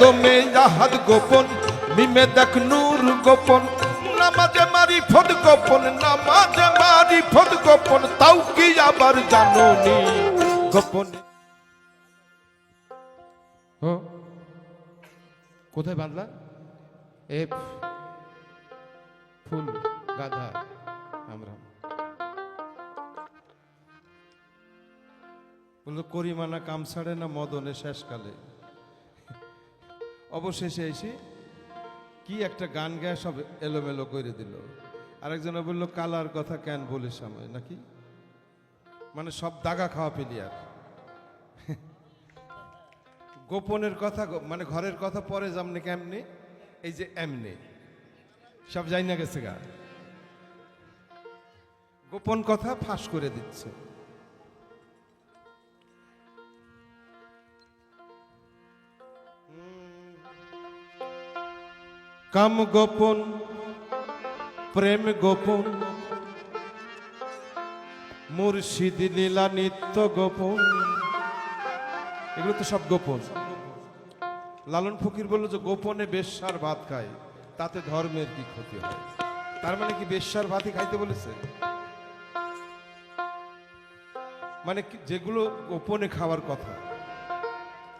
দমে আহাদ গোপন, মিমে দেখ নূর গোপন, নামাজে মারিফত গোপন, নামাজে মারিফত গোপন, তাও কি আবার জানোনি গোপন। কোথায় বাঁধলা? এফ ফুল গাধা আমরা বললো করিমানা কাম ছাড়ে না মদনে শেষকালে। অবশেষে এসে কি একটা গান গায়ে সব এলোমেলো করে দিল। আরেকজনে বললো কালার কথা কেন বলিস আমায় নাকি, মানে সব দাগা খাওয়া প্লেয়ার। গোপনের কথা মানে ঘরের কথা পরে যেমনি কেমনি, এই যে এমনি সব যাই না গেছে গা, গোপন কথা ফাঁস করে দিচ্ছে। কাম গোপন, প্রেম গোপন, মুর্শিদ লীলা নিত্য গোপন, এগুলো তো সব গোপন। লালন ফকির বলল যে গোপনে বেশ্যার ভাত খায়, তাতে ধর্মের কি ক্ষতি হয়? তার মানে কি বেশ্যার ভাতই খাইতে বলেছে? মানে যেগুলো গোপনে খাওয়ার কথা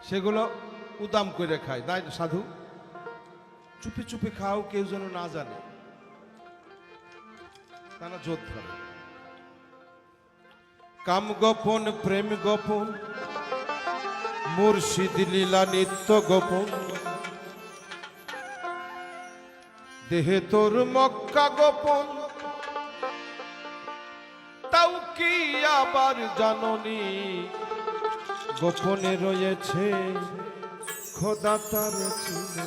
সেগুলো উদাম করে খায়, তাই সাধু চুপি চুপি খাও, কেউ যেন না জানে, তারা জোর ধরে। কাম গোপন, প্রেম গোপন, মুর্শিদ লীলা নিত্য গোপন, দেহে তোর মক্কা গোপন, তাও কি আবার জাননি গোপনে রয়েছে খোদা তার চিনি।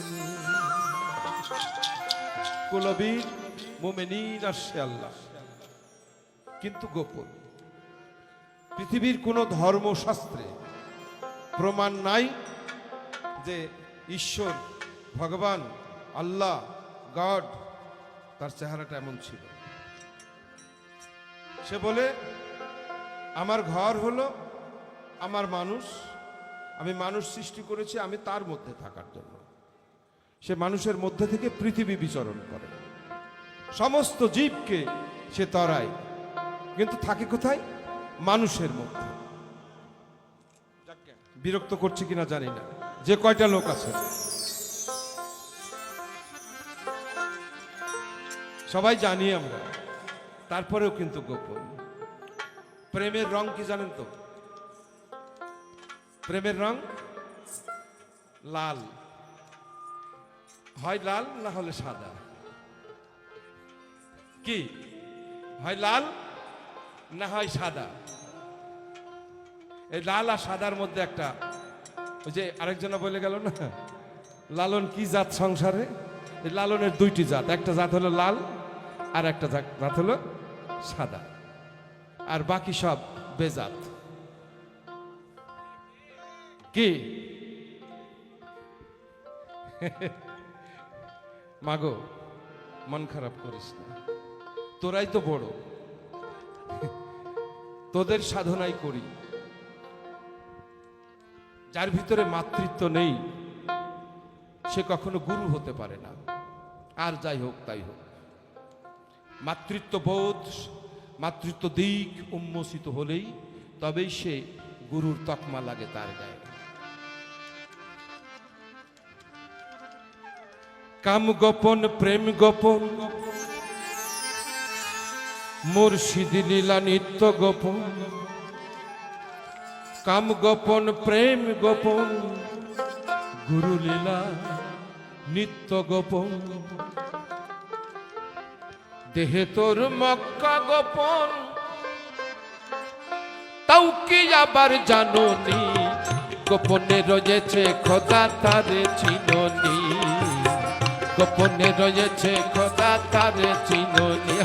কুলবীর মুমিনিন আসে আল্লাহ, কিন্তু গোপন। পৃথিবীর কোন ধর্মশাস্ত্রে প্রমাণ নাই যে ঈশ্বর ভগবান আল্লাহ গড তার চেহারাটা এমন ছিল। সে বলে আমার ঘর হলো আমার মানুষ, আমি মানুষ সৃষ্টি করেছি আমি তার মধ্যে থাকার জন্য। সে মানুষের মধ্যে থেকে পৃথিবী বিচরণ করে, সমস্ত জীবকে সে তরায়, কিন্তু থাকে কোথায়? মানুষের মধ্যে। বিরক্ত করছে কিনা জানি না, যে কয়টা লোক আছে সবাই জানি আমরা, তারপরেও কিন্তু গোপন। প্রেমের রং কি জানেন তো? প্রেমের রং লাল, হয় লাল না হলে সাদা। কি হয়? লাল না হয় সাদা। এই লাল আর সাদার মধ্যে একটা, ওই যে আরেকজনা বলে গেল না লালন কি জাত সংসারে, এই লালনের দুইটি জাত, একটা জাত হলো লাল আর একটা জাত হলো সাদা, আর বাকি সব বেজাত। কি মাগো মন খারাপ করিস না, তোরাই তো বড়, তোদের সাধনাই করি। যার ভিতরে মাতৃত্ব নেই সে কখনো গুরু হতে পারে না। আর যাই হোক তাই হোক, মাতৃত্ব বোধ, মাতৃত্ব দিক উন্মোচিত হলেই তবেই সে গুরুর তকমা লাগে তার গায়ে। কাম গোপন, প্রেম গোপন, মুর্শিদ লীলা নিত্য গোপন। কাম গোপন, প্রেম গোপন, গুরু লীলা নিত্য গোপন। দেহে তোর মক্কা গোপন, তাও কি আবার জানোনি গোপনে রয়েছে খোদা তারে চিনোনি। গোপনে রয়েছে খোদা তারে চিনোনি।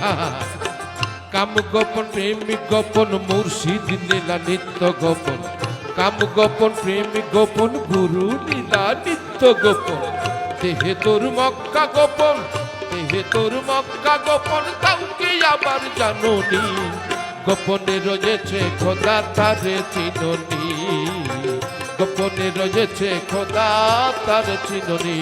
কাম গোপন, প্রেম গোপন, মুর্শিদ লীলা নিত্য গোপন। কাম গোপন, প্রেম গোপন, গুরু লীলা নিত্য গোপন। দেহে তোর মক্কা গোপন, দেহে তোর মক্কা গোপন, তাও কি আবার জানোনি গোপনে রয়েছে খোদা তারে চিনোনি। গোপনে রয়েছে খোদা তার চিননি।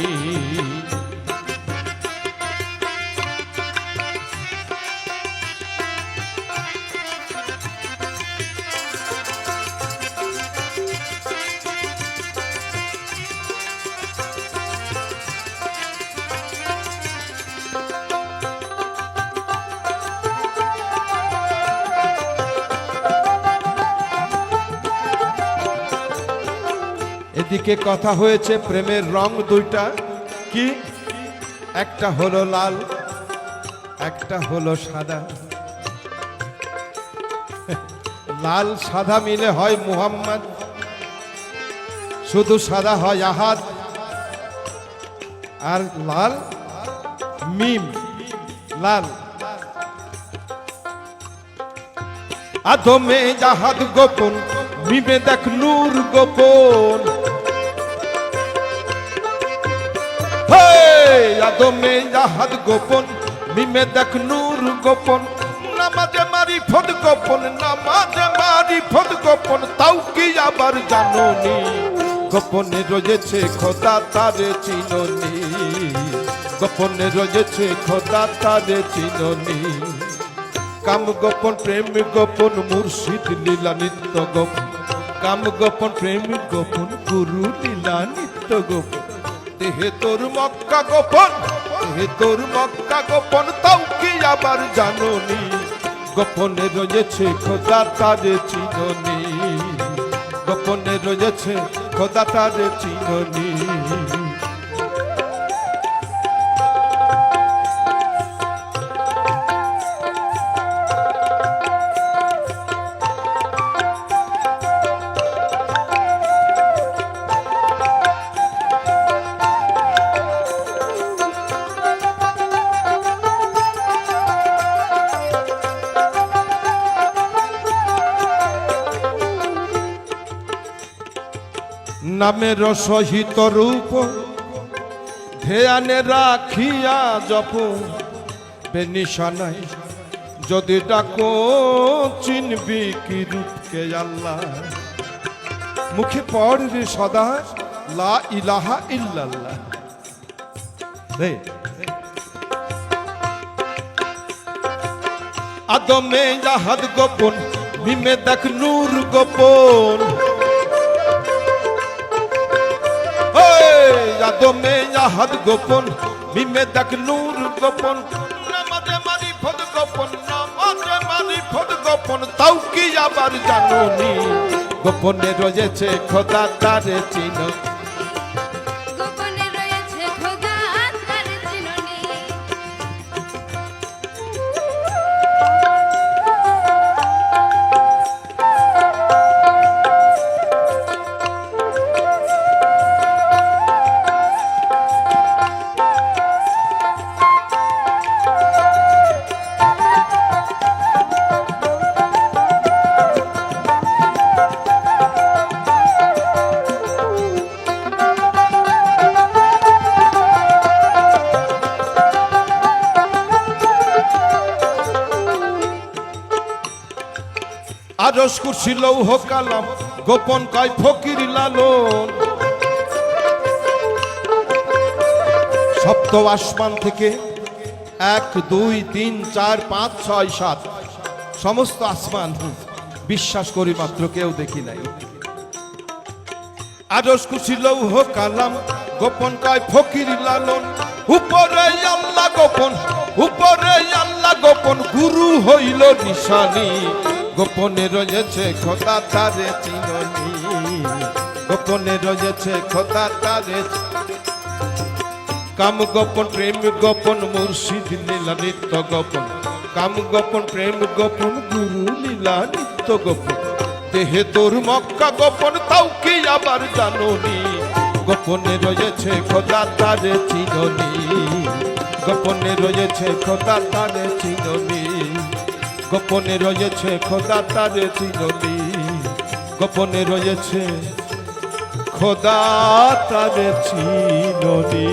এদিকে কথা হয়েছে প্রেমের রং দুইটা, কি একটা হলো লাল একটা হলো সাদা। লাল সাদা মিলে হয় মুহাম্মদ, শুধু সাদা হয় আহাদ, আর লাল মিম লাল। আদমে জাহাদ গোপন, মিমে দেখ নূর গোপন। আদমে জাহাদ গোপন, মিমে দেখ নূর গোপন। নামাজে মারিফত গোপন, নামাজে মারিফত গোপন। তাও কি আবার জানোনি, গোপনে রয়েছে খোদা তারে চিননি। গোপনে রয়েছে খোদা তারে চিননি। কাম গোপন প্রেম গোপন, মুর্শিদ লীলা নিত্য গোপন। কাম গোপন প্রেম গোপন, গুরু লীলা নিত্য গোপন। দেহে তোর মক্কা গোপন, দেহে তোর মক্কা গোপন। তাও কি আবার জানোনি, গোপনে রয়েছে খোদা তারে চিননি। গোপনে রয়েছে খোদা তারে চিননি। নামের সহিত রূপ ধ্যানে রাখিয়া জপ। বেনিশানাই যদি ডাকো চিনবি কি রূপকে আল্লাহ। মুখে পড় রে সদা লা ইলাহা ইল্লাল্লাহ। রে আদমে জাহাদ গোপন, মিমে দেখ নূর গোপন। আদমে জাহাদ গোপন, মিমে দেখ নূর গোপন। নামাজে মারিফত গোপন, নামাজে মারিফত গোপন। তাও কি আবার জানোনি, গোপনে রয়েছে খোদা তারে চিনো। গোপনে রয়েছে খোদা তার চিননি। আরশ কুরসি লৌহ কালাম, গোপন কয় ফকির লালন। সপ্ত আসমান থেকে 1 2 3 4 5 6 7 সমস্ত আসমান বিশ্বাস করি মাত্র কেউ দেখি নাই। আরশ কুরসি লৌহ কালাম, গোপন কয় ফকির লালন। উপরে আল্লাহ গোপন, উপরে আল্লাহ গোপন। গুরু হইল নিশানি, গোপনে রয়েছে খোদা তারে চিননি। গোপনে রয়েছে খোদা তারে। কাম গোপন প্রেম গোপন, মুর্শিদ লীলা নিত্য গোপন। কাম গোপন প্রেম গোপন, গুরু লীলা নিত্য গোপন। দেহে তোর মক্কা গোপন, তাও কি আবার জানোনি, গোপনে রয়েছে খোদা তারে চিননি। গোপনে রয়েছে খোদা তারে চিননি। গোপনে রয়েছে খোদা তারে চিননি। গোপনে রয়েছে খোদা তারে চিননি।